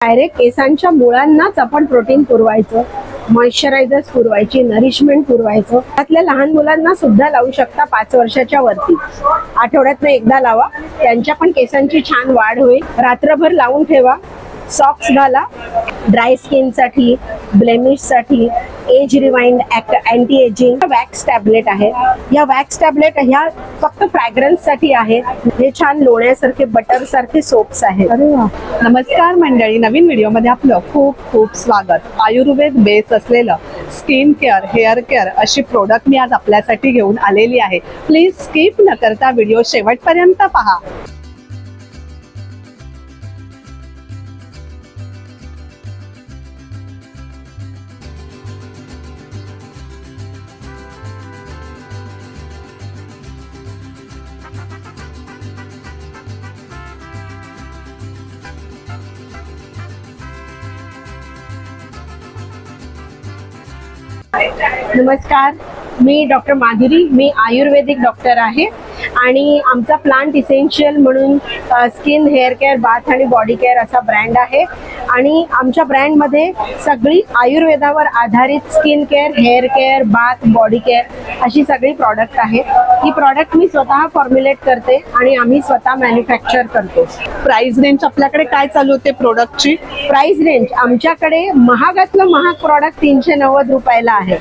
Direct केसांच्या मुळांनाच आपण प्रोटीन पुरवायचं, मॉइश्चरायझर्स पुरवायची, नरिशमेंट पुरवायचं. त्यातल्या लहान मुलांना सुद्धा लावू शकता 5 वर्षाच्या वरती. आठवड्यातनं एकदा लावा, त्यांच्या पण केसांची छान वाढ होईल. रात्रभर लावून ठेवा. सॉक्स घाला. ड्राय स्किन साठी, ब्लेमिश साठी, age rewind, anti aging wax tablet आहे. या वॅक्स टॅबलेट ह्या फक्त फ्रॅग्रन्स साठी आहेत. हे छान लोण्यासारखे बटर सारखे सोप्स आहेत. नमस्कार मंडळी, नवीन व्हिडिओ मध्ये आपलं खूप खूप स्वागत. आयुर्वेद बेस असलेलं स्किन केअर, हेअर केअर अशी प्रोडक्ट मी आज आपल्यासाठी घेऊन आलेली आहे. प्लीज स्किप न करता व्हिडिओ शेवटपर्यंत पहा. नमस्कार, मी डॉक्टर माधुरी. मी आयुर्वेदिक डॉक्टर आहे आणि आमचा प्लांट इसेन्शियल म्हणून स्किन, हेअर केअर, बाथ आणि बॉडी केअर असा ब्रँड आहे. आणि आमच्या ब्रँडमध्ये सगळी आयुर्वेदावर आधारित skin care, hair care, bath, body care अशी सगळी प्रॉडक्ट आहेत. ही प्रॉडक्ट मी स्वतः फॉर्म्युलेट करते आणि आम्ही स्वतः मॅन्युफॅक्चर करतो. प्राइस रेंज आपल्याकडे काय चालू होते प्रोडक्टची? प्राइस रेंज आमच्याकडे महागातलं महाग प्रॉडक्ट 390 रुपयाला आहे.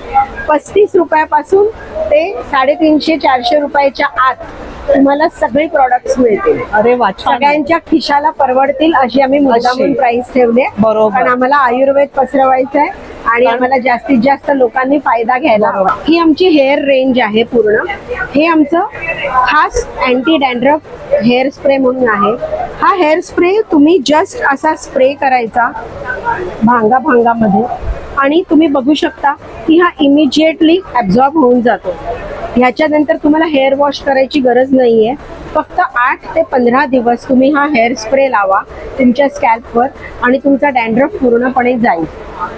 35 रुपयापासून ते 350-400 रुपयाच्या आत तुम्हाला सगळे प्रॉडक्ट्स मिळतील. अरे वा, सगळ्यांच्या खिशाला परवडतील अशी आम्ही मुद्दामून प्राइस ठेवले. बरोबर. कारण आम्हाला आयुर्वेद पसरवायचं आहे आणि आम्हाला जास्तीत जास्त लोकांनी फायदा घ्यायला हवा. ही आमची हेअर रेंज आहे पूर्ण. हे आमचं खास अँटी डॅन्ड्रफ हेअर स्प्रे म्हणून आहे. हा हेअर स्प्रे तुम्ही जस्ट असा स्प्रे करायचा भांगामध्ये आणि तुम्ही बघू शकता की हा इमिजिएटली ॲब्झॉर्ब होऊन जातो. ह्याच्यानंतर तुम्हाला हेअर वॉश करायची गरज नाहीये. फक्त 8 ते 15 दिवस तुम्ही हा हेअर स्प्रे लावा तुमच्या स्कॅल्पवर आणि तुमचा डॅन्ड्रफ पूर्णपणे जाईल.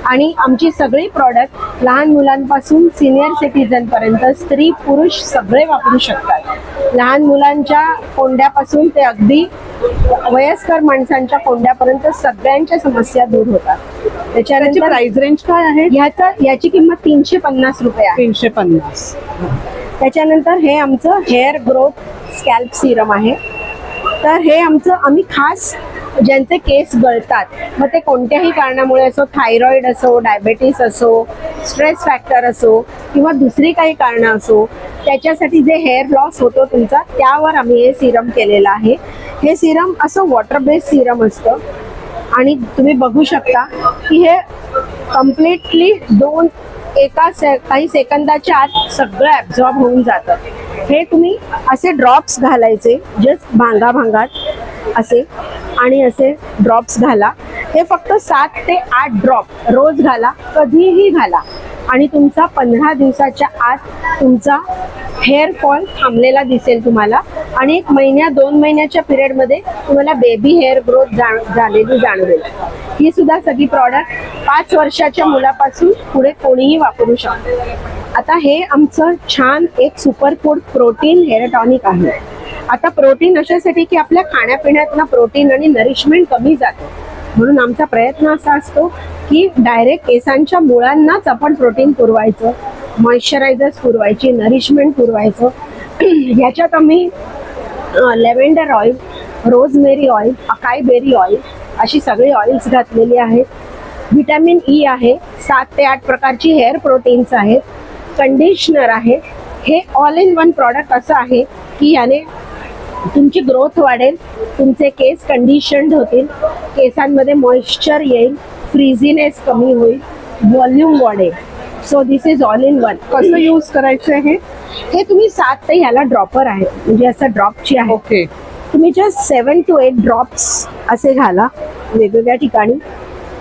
आणि आमची सगळी प्रॉडक्ट लहान मुलांपासून सिनियर सिटीजन पर्यंत, स्त्री पुरुष सगळे वापरू शकतात. लहान मुलांच्या कोंड्यापासून ते अगदी वयस्कर माणसांच्या कोंड्यापर्यंत सगळ्यांच्या समस्या दूर होतात. त्याच्यानंतर प्राइस रेंज काय आहे? याची किंमत 350 रुपये आहे. 350. त्याच्यानंतर हे आमचं हेअर ग्रोथ स्कॅल्प सिरम आहे. तर हे आम्ही खास ज्यांचे केस गळतात, मग ते कोणत्याही कारणामुळे असो, थायरॉइड असो, डायबेटीस असो, स्ट्रेस फॅक्टर असो किंवा दुसरी काही कारणं असो, त्याच्यासाठी जे हेअर लॉस होतो तुमचा, त्यावर आम्ही हे सिरम केलेलं आहे. हे सिरम असं वॉटर बेस्ड सिरम असतं आणि तुम्ही बघू शकता की हे कम्प्लिटली काही सेकंदाच्या आत सगळं ॲब्झॉर्ब होऊन जातं. हे तुम्ही असे ड्रॉप्स घालायचे, जस्ट भांगात असे आणि असे ड्रॉप्स घाला. हे फक्त 7 ते 8 ड्रॉप रोज घाला, कधीही घाला आणि तुमचा 15 दिवसाच्या आत तुमचा हेअर फॉल थांबलेला दिसेल तुम्हाला. आणि 1 महिन्या 2 महिन्याच्या पिरियडमध्ये तुम्हाला बेबी हेअर ग्रोथ झालेली जाणवेल. ही सुद्धा सगळी प्रॉडक्ट 5 वर्षाच्या मुलापासून पुढे कोणीही वापरू शकतो. आता हे आमचं छान एक सुपरफूड प्रोटीन हेअर टॉनिक आहे. आता प्रोटीन अशासाठी की आपल्या खाण्यापिण्यातनं प्रोटीन आणि नरिशमेंट कमी जातं, म्हणून आमचा प्रयत्न असा असतो की डायरेक्ट केसांच्या मुळांनाच आपण प्रोटीन पुरवायचं, मॉइश्चरायझर्स पुरवायची, नरिशमेंट पुरवायचं. ह्याच्यात आम्ही lavender oil, rosemary oil, acai berry oil अशी सगळी ऑइल्स घातलेली आहेत. व्हिटॅमिन ई आहे. 7 ते 8 प्रकारची हेअर प्रोटीन्स आहेत. कंडिशनर आहे. हे ऑल इन वन प्रॉडक्ट असं आहे की याने तुमची ग्रोथ वाढेल, तुमचे केस कंडिशन्ड होतील, केसांमध्ये मॉइश्चर येईल, फ्रीझीनेस कमी होईल, व्हॉल्यूम वाढेल. So this is all in one. कसं यूज करायचं आहे? हे तुम्ही 7 ते ह्याला ड्रॉपर आहे, म्हणजे असं ड्रॉपची आहे. ओके. तुम्ही जस्ट 7 to 8 ड्रॉप्स असे घाला वेगवेगळ्या ठिकाणी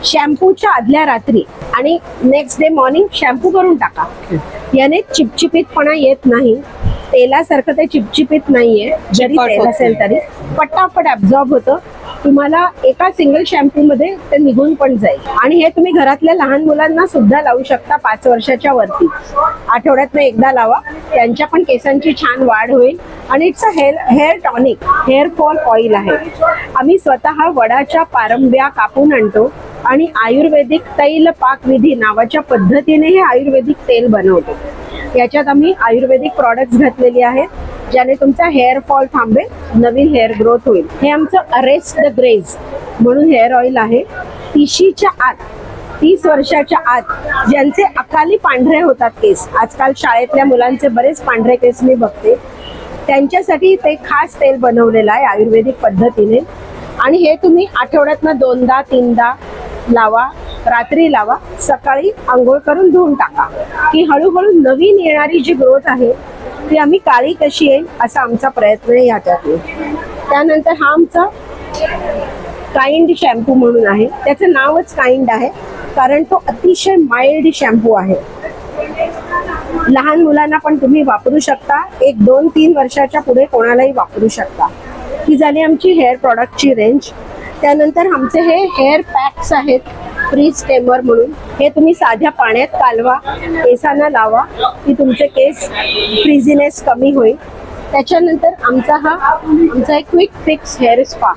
शॅम्पूच्या आदल्या रात्री आणि नेक्स्ट डे मॉर्निंग शॅम्पू करून टाका. याने चिपचिपीतपणा येत नाही, तेलासारखं ते चिपचिपीत नाहीये. जरी तेल असेल तरी पटापट ॲब्झॉर्ब होतं तुम्हाला एका सिंगल शॅम्पू मध्ये ते निघून पण जाईल. आणि हे तुम्ही घरातल्या लहान मुलांना सुद्धा लावू शकता 5 वर्षाच्या वरती. आठवड्यातनं एकदा लावा, त्यांच्या पण केसांची छान वाढ होईल. आणि it's a hair tonic, hair fall oil आहे. आम्ही स्वतः वडाच्या पारंब्या कापून आणतो आणि आयुर्वेदिक तैल पाकविधी नावाच्या पद्धतीने हे आयुर्वेदिक तेल बनवतो. याच्यात आम्ही आयुर्वेदिक प्रॉडक्ट्स घातलेली आहेत, ज्याने तुमचा हेअर फॉल थांबेल, नवीन हेअर ग्रोथ होईल. हे आमचं अरेस्ट द ग्रेज म्हणून हेअर ऑइल आहे. 30च्या आत, 30 वर्षाच्या आत ज्यांचे अकाली पांढरे होतात केस, आजकाल शाळेतल्या मुलांचे बरेच पांढरे केस मी बघते, त्यांच्यासाठी ते खास तेल बनवलेलं आहे आयुर्वेदिक पद्धतीने. आणि हे तुम्ही आठवड्यातनं 2दा-3दा लावा, रात्री लावा, सकाळी आंघोळ करून धुवून टाका, की हळूहळू नवीन येणारी जी ग्रोथ आहे ती आम्ही काळी कशी येईल असा आमचा प्रयत्न आहे ह्याच्यातून. त्यानंतर हा आमचा काइंड शॅम्पू म्हणून आहे. त्याचं नावच काइंड आहे कारण तो अतिशय माइल्ड शॅम्पू आहे. लहान मुलांना पण तुम्ही वापरू शकता, 1, 2, 3 वर्षाच्या पुढे कोणालाही वापरू शकता. ही झाली आमची हेअर प्रॉडक्टची रेंज. त्यानंतर आमचे हे हेअर पॅक्स आहेत, फ्रीज स्टेमर म्हणून. हे तुम्ही साध्या पाण्यात कालवा, केसांना लावा, की तुमचे केस फ्रीझीनेस कमी होईल. त्याच्यानंतर आमचा एक क्विक फिक्स हेअर स्पा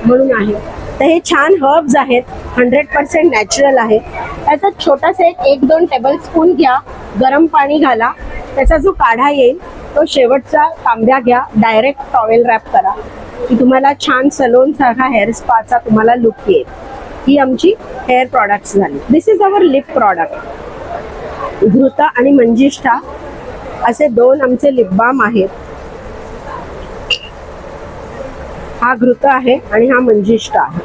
म्हणून आहे. तर हे छान हर्ब्स आहेत, 100% नॅचरल आहे. त्याचा छोटासा 1-2 टेबलस्पून घ्या, गरम पाणी घाला, त्याचा जो काढा येईल तो शेवटचा तांब्या घ्या, डायरेक्ट टॉवेल रॅप करा, की तुम्हाला छान सलोन सारखा हेअर स्पाचा तुम्हाला लुक येईल. ही आमची हेअर प्रॉडक्ट्स झाली. दिस इज अवर लिप प्रॉडक्ट. घृता आणि मंजिष्ठा असे 2 आमचे लिप बाम आहेत. हा घृत आहे आणि हा मंजिष्ठा आहे.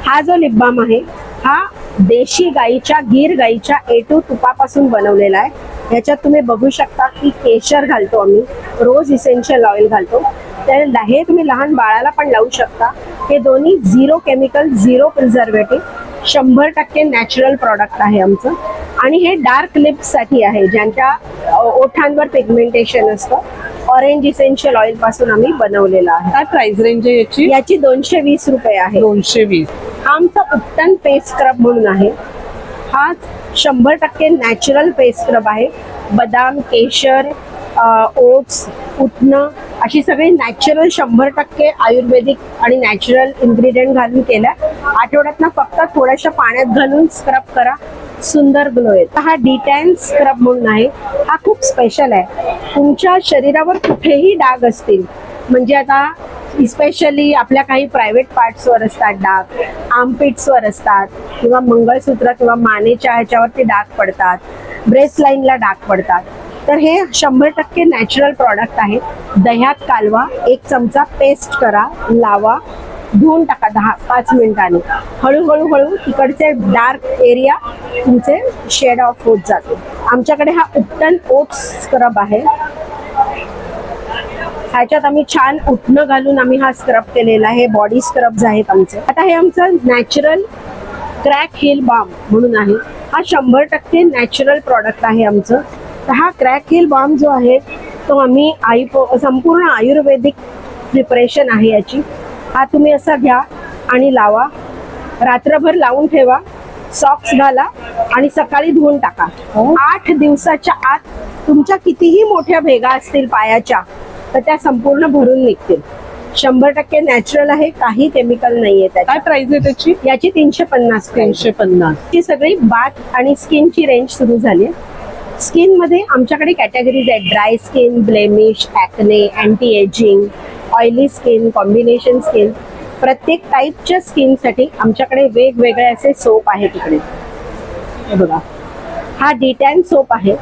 हा जो लिप बाम आहे हा देशी गाईच्या, गीर गाईच्या A2 तुपापासून बनवलेला आहे. ह्याच्यात तुम्ही बघू शकता की केशर घालतो आम्ही, रोज इसेन्शियल ऑइल घालतो. तर हे तुम्ही लहान बाळाला पण लावू शकता. हे दोन्ही 0 केमिकल, 0 प्रिझर्वेटिव्ह, 100% नॅचरल प्रॉडक्ट आहे आमचं. आणि हे डार्क लिप्ससाठी आहे, ज्यांच्या ओठांवर पिगमेंटेशन असतं. ऑरेंज इसेन्शियल ऑइल पासून आम्ही बनवलेला आहे. काय प्राइस रेंज आहे याची? याची 220 रुपये आहे. 220. हा आमचा उपटन फेस स्क्रब म्हणून आहे. हा 100% नॅचरल फेस स्क्रब आहे. बदाम, केशर, ओट्स, उटणं अशी सगळी नॅचरल 100% आयुर्वेदिक आणि नॅचरल इन्ग्रेडियंट घालून केला. आठवड्यातनं फक्त थोड्याशा पाण्यात घालून स्क्रब करा, सुंदर ग्लो येतो. हा डिटॅन स्क्रब म्हणून आहे. हा खूप स्पेशल आहे. तुमच्या शरीरावर कुठेही डाग असतील, म्हणजे आता स्पेशली आपल्या काही प्रायव्हेट पार्ट्सवर असतात डाग, आर्मपिट्सवर असतात, किंवा मंगळसूत्र किंवा मानेच्या ह्याच्यावरती डाग पडतात, ब्रेस्ट लाईनला डाग पडतात, तर हे 100% नॅचरल प्रॉडक्ट आहे. दह्यात कालवा, 1 चमचा पेस्ट करा, लावा, धुवून टाका 10-5 मिनिटांनी. हळूहळू तिकडचे डार्क एरिया तुमचे शेड ऑफ होत जाते. आमच्याकडे हा उपटन ओट्स स्क्रब आहे. ह्याच्यात आम्ही छान उठणं घालून आम्ही हा स्क्रब केलेला आहे. बॉडी स्क्रब्स आहेत आमचे. आता हे आमचं नॅचरल क्रॅक हिल बाम म्हणून आहे. हा 100% नॅचरल प्रॉडक्ट आहे आमचं. तर हा क्रॅक हिल बाम जो आहे तो आम्ही संपूर्ण आयुर्वेदिक प्रिपरेशन आहे याची. हा तुम्ही असा घ्या आणि लावा, रात्रभर लावून ठेवा, सॉक्स घाला आणि सकाळी धुवून टाका. 8 दिवसाच्या आत तुमच्या कितीही मोठ्या भेगा असतील पायाच्या, तर त्या संपूर्ण भरून निघतील. 100% नॅचरल आहे, काही केमिकल नाहीये त्यात. काय प्राइस आहे त्याची? याची 350. 350. ही सगळी बाथ आणि स्किनची रेंज सुरू झाली आहे. स्किन मध्ये आमच्याकडे कॅटेगरीज आहेत: dry skin, blemish, acne, anti ageing, oily skin, combination skin. प्रत्येक टाईपच्या स्किनसाठी आमच्याकडे वेगवेगळे असे सोप आहेत तिकडे. हे बघा, हा डिटॅन सोप आहे.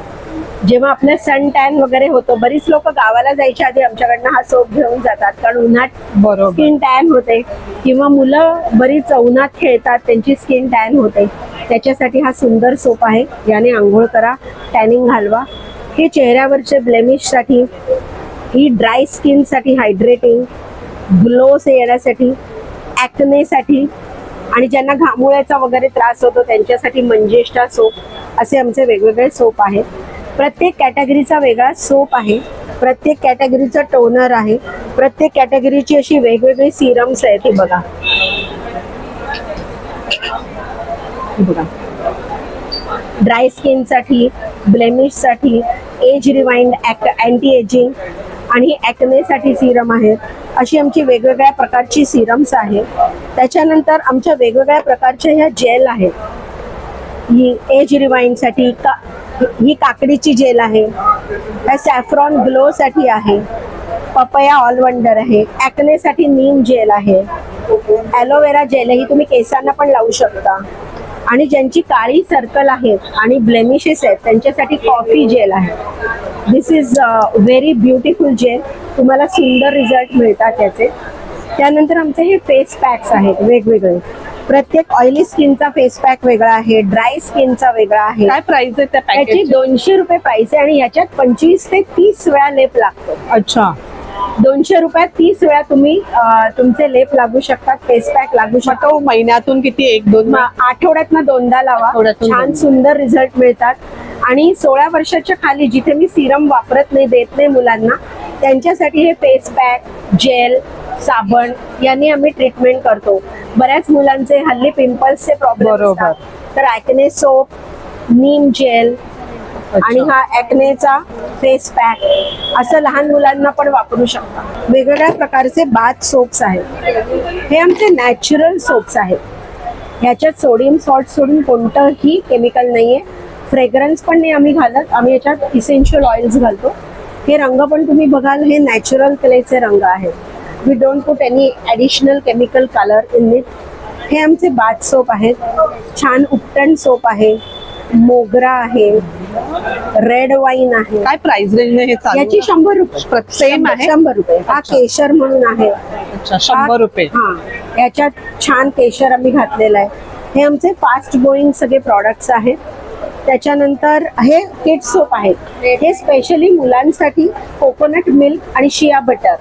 जेव्हा आपलं सन टॅन वगैरे होतो, बरीच लोक गावाला जायच्या आधी आमच्याकडनं हा सोप घेऊन जातात, कारण उन्हात स्किन टॅन होते, किंवा मुलं बरीच उन्हात खेळतात, त्यांची स्किन टॅन होते. त्याच्यासाठी हा सुंदर सोप आहे. याने आंघोळ करा, टॅनिंग घालवा. हे चेहऱ्यावरचे ब्लेमिशसाठी, ही ड्राय स्किनसाठी हायड्रेटिंग, ग्लो येण्यासाठी, ॲक्नेसाठी, आणि ज्यांना घामोळ्याचा वगैरे त्रास होतो त्यांच्यासाठी मंजिष्ठा सोप. असे आमचे वेगवेगळे सोप आहेत. प्रत्येक कॅटेगरीचा वेगळा सोप आहे. प्रत्येक कॅटेगरीचं टोनर आहे. प्रत्येक कॅटेगरीची अशी वेगवेगळी सिरम्स आहेत. ही बघा, ही बघा, ड्राय स्किनसाठी, ब्लेमिशसाठी, एज रिवाइंड, अँटी एजिंग आणि ॲक्नेसाठी सिरम आहेत. अशी आमची वेगवेगळ्या प्रकारची सिरम्स आहेत. त्याच्यानंतर आमच्या वेगवेगळ्या प्रकारच्या ह्या जेल आहेत. ही एज रिवाइंडसाठी ही काकडीची जेल आहे. ह्या सॅफ्रॉन ग्लोसाठी आहे. पपया ऑल वंडर आहे. ॲक्नेसाठी नीम जेल आहे. ॲलोवेरा जेल ही तुम्ही केसांना पण लावू शकता. आणि ज्यांची काळी सर्कल आहेत आणि ब्लेमिशेस आहेत त्यांच्यासाठी कॉफी जेल आहे. दिस इज व्हेरी ब्युटिफुल जेल. तुम्हाला सुंदर रिझल्ट मिळतात त्याचे. त्यानंतर आमचे हे फेस पॅक्स आहेत वेगवेगळे. प्रत्येक ऑइली स्किनचा फेस पॅक वेगळा आहे. ड्राय स्किनचा वेगळा आहे. काय प्राइस आहे त्या त्याची पॅकेज? 200 रुपये प्राइस आहे आणि याच्यात 25 ते 30 वेळा लेप लागतो. अच्छा, 200 रुपयात 30 वेळा तुम्ही तुमचे लेप लागू शकतात, फेस पॅक लागू मग शकतात. तो महिन्यातून किती, 1-2? आठवड्यातनं 2दा लावा. आठवड्यातून छान 2दा. सुंदर रिझल्ट मिळतात. आणि 16 वर्षाच्या खाली जिथे मी सिरम वापरत नाही, देत नाही मुलांना, त्यांच्यासाठी हे फेस पॅक, जेल, साबण यांनी आम्ही ट्रीटमेंट करतो. बऱ्याच मुलांचे हल्ली पिंपल्सचे प्रॉब्लेम बरोबर. असतात, तर ॲक्ने सोप, नीम जेल आणि हा ॲक्नेचा फेस पॅक असं लहान मुलांना पण वापरू शकता. वेगवेगळ्या प्रकारचे बाथ सोप्स आहेत. हे आमचे नॅचरल सोप्स आहेत. ह्याच्यात सोडियम सॉल्ट सोडून कोणतंही केमिकल नाहीये. फ्रेग्रन्स पण नाही आम्ही घालत. आम्ही याच्यात इसेन्शियल ऑइल्स घालतो. हे रंग पण तुम्ही बघाल, हे नॅचरल क्लेचे रंग आहेत. We don't put any additional chemical colour in it. हे आमचे बाथ सोप आहेत. छान उपटन सोप आहे. मोगरा आहे. रेड वाईन आहे. काय प्राइस रेंज हे चालू? याची 100 रुपये सेम आहे? 100 रुपये. हा अच्छा. केशर म्हणून आहे. अच्छा, 100 रुपये. हा, याच्यात छान केशर आम्ही घातलेलं आहे. हे आमचे फास्ट गोईंग सगळे प्रॉडक्ट्स आहेत. त्याच्यानंतर हे किड सोप आहेत. हे स्पेशली मुलांसाठी कोकोनट मिल्क आणि शिया बटर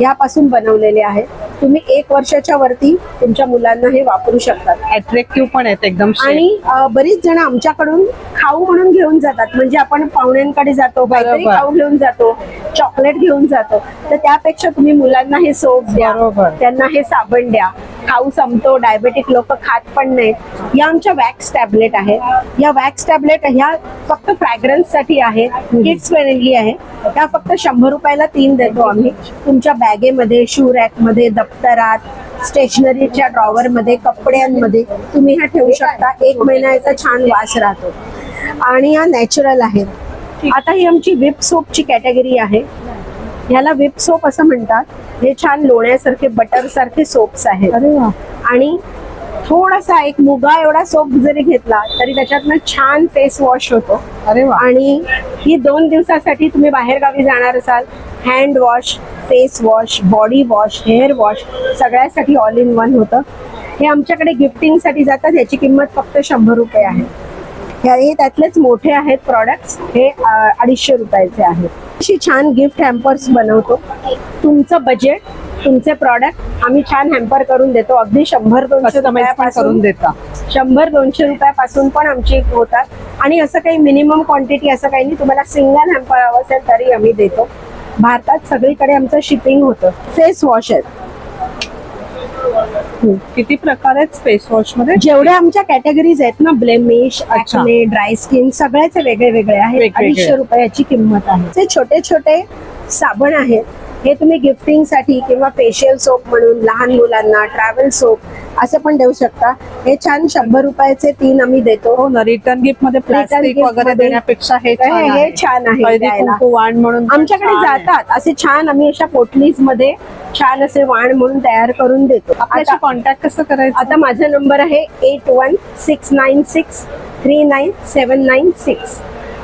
यापासून बनवलेले आहे. तुम्ही 1 वर्षाच्या वरती तुमच्या मुलांना हे वापरू शकतात. अट्रॅक्टिव्ह पण आहेत एकदम. आणि बरीच जण आमच्याकडून खाऊ म्हणून घेऊन जातात. म्हणजे आपण पाहुण्यांकडे जातो, काहीतरी बरोबर. खाऊ घेऊन जातो, चॉकलेट घेऊन जातो, तर त्यापेक्षा तुम्ही मुलांना हे सोप द्या, बरोबर. त्यांना हे साबण द्या. खाऊ संपतो, डायबेटिक लोक खात पण नाहीत. या आमच्या वॅक्स टॅबलेट आहेत. या वॅक्स टॅबलेट ह्या फक्त फ्रॅग्रन्स साठी आहेत. किड्स फ्रेंडली आहे. त्या फक्त 100 रुपयाला 3 देतो आम्ही. तुमच्या बॅगेमध्ये, शू रॅकमध्ये, दप्तरात, स्टेशनरीच्या ड्रॉवरमध्ये, कपड्यांमध्ये तुम्ही ह्या ठेवू शकता. 1 महिना याचा छान वास राहतो. आणि ह्या नॅचरल आहेत. आता ही आमची विप सोपची कॅटेगरी आहे. ह्याला विप सोप असं म्हणतात. हे छान लोण्यासारखे, बटर सारखे सोप्स आहेत. अरे वा. आणि थोडासा एक मुगा एवढा सोप जरी घेतला तरी त्याच्यातनं छान फेस वॉश होतो. अरे वा. आणि ही 2 दिवसासाठी तुम्ही बाहेर गावी जाणार असाल, hand wash, face wash, body wash, hair wash सगळ्यासाठी ऑल इन वन होतं. हे आमच्याकडे गिफ्टिंगसाठी जातात. याची किंमत फक्त 100 रुपये आहे. हे त्यातलेच मोठे आहेत प्रॉडक्ट्स. हे 250 रुपयाचे आहेत. अशी छान गिफ्ट हॅम्पर्स बनवतो. तुमचं बजेट, तुमचे प्रॉडक्ट आम्ही छान हॅम्पर करून देतो. अगदी 100-200 करून रुपयापासून देता. 100-200 रुपयापासून पण आमची होतात. आणि असं काही मिनिमम क्वांटिटी असं काही नाही. तुम्हाला सिंगल हॅम्पर हवं असेल तरी आम्ही देतो. भारतात सगळीकडे आमचं शिपिंग होतं. फेस वॉश आहेत. किती प्रकार आहेत फेस वॉश मध्ये? जेवढ्या आमच्या कॅटेगरीज आहेत ना, ब्लेमिश, अच्छा. ॲक्ने, ड्राय स्किन, सगळ्याचे वेगळे वेगळे आहेत. वेगवेगळे. 250 रुपयाची किंमत आहे. ते छोटे छोटे साबण आहेत. हे तुम्ही गिफ्टिंगसाठी किंवा फेशियल सोप म्हणून लहान मुलांना, ट्रॅव्हल सोप असं पण देऊ शकता. हे छान 100 रुपयाचे 3 आम्ही देतो. हो ना, रिटर्न गिफ्ट मध्ये प्लास्टिक gift वगैरे मध्ये देण्यापेक्षा हे हे छान आहे हळदी द्यायला. कुंकू वाण म्हणून आमच्याकडे छान आहे. जातात असे छान. आम्ही अशा पोटलीज मध्ये छान असे वाण म्हणून तयार करून देतो. आपल्याशी कॉन्टॅक्ट कसं करायचं? आता माझा नंबर आहे 8169639796.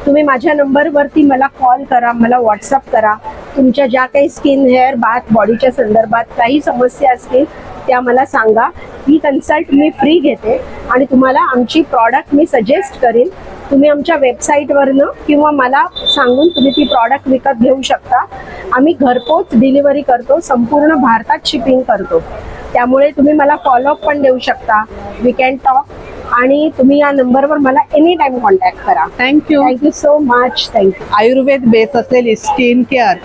तुम्ही माझ्या नंबरवरती मला कॉल करा, मला व्हॉट्सअप करा. तुमच्या ज्या काही स्किन, हेअर, बाथ, बॉडीच्या संदर्भात काही समस्या असतील त्या मला सांगा. ही कन्सल्ट मी फ्री घेते आणि तुम्हाला आमची प्रॉडक्ट मी सजेस्ट करीन. तुम्ही आमच्या वेबसाईटवरनं किंवा मला सांगून तुम्ही ती प्रॉडक्ट विकत घेऊ शकता. आम्ही घरपोच डिलिव्हरी करतो. संपूर्ण भारतात शिपिंग करतो. त्यामुळे तुम्ही मला फॉलोअप पण देऊ शकता. वी कॅन टॉक आणि तुम्ही या नंबरवर मला एनी टाइम कॉन्टॅक्ट करा. Thank you. Thank you so much. Thank you. Ayurveda base असलेली skin care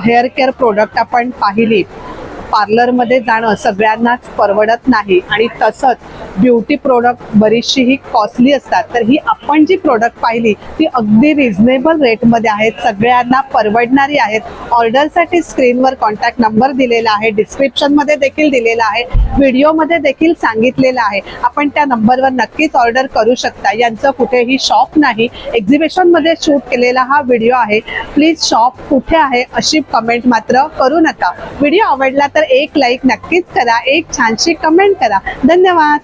hair care product आपण पाहिली. पार्लरमध्ये जाणं सगळ्यांनाच परवडत नाही आणि तसंच ब्युटी प्रोडक्ट बरीचशी ही कॉस्टली असतात. तर ही आपण जी प्रोडक्ट पाहिली ती अगदी रिझनेबल रेटमध्ये आहेत, सगळ्यांना परवडणारी आहेत. ऑर्डरसाठी स्क्रीनवर कॉन्टॅक्ट नंबर दिलेला आहे, डिस्क्रिप्शनमध्ये देखील दिलेला आहे, व्हिडिओमध्ये देखील सांगितलेलं आहे. आपण त्या नंबरवर नक्कीच ऑर्डर करू शकता. यांचं कुठेही शॉप नाही, एक्झिबिशनमध्ये शूट केलेला हा व्हिडिओ आहे. प्लीज शॉप कुठे आहे अशी कमेंट मात्र करू नका. व्हिडिओ आवडला तर एक लाईक नक्कीच करा, एक छानशी कमेंट करा. धन्यवाद.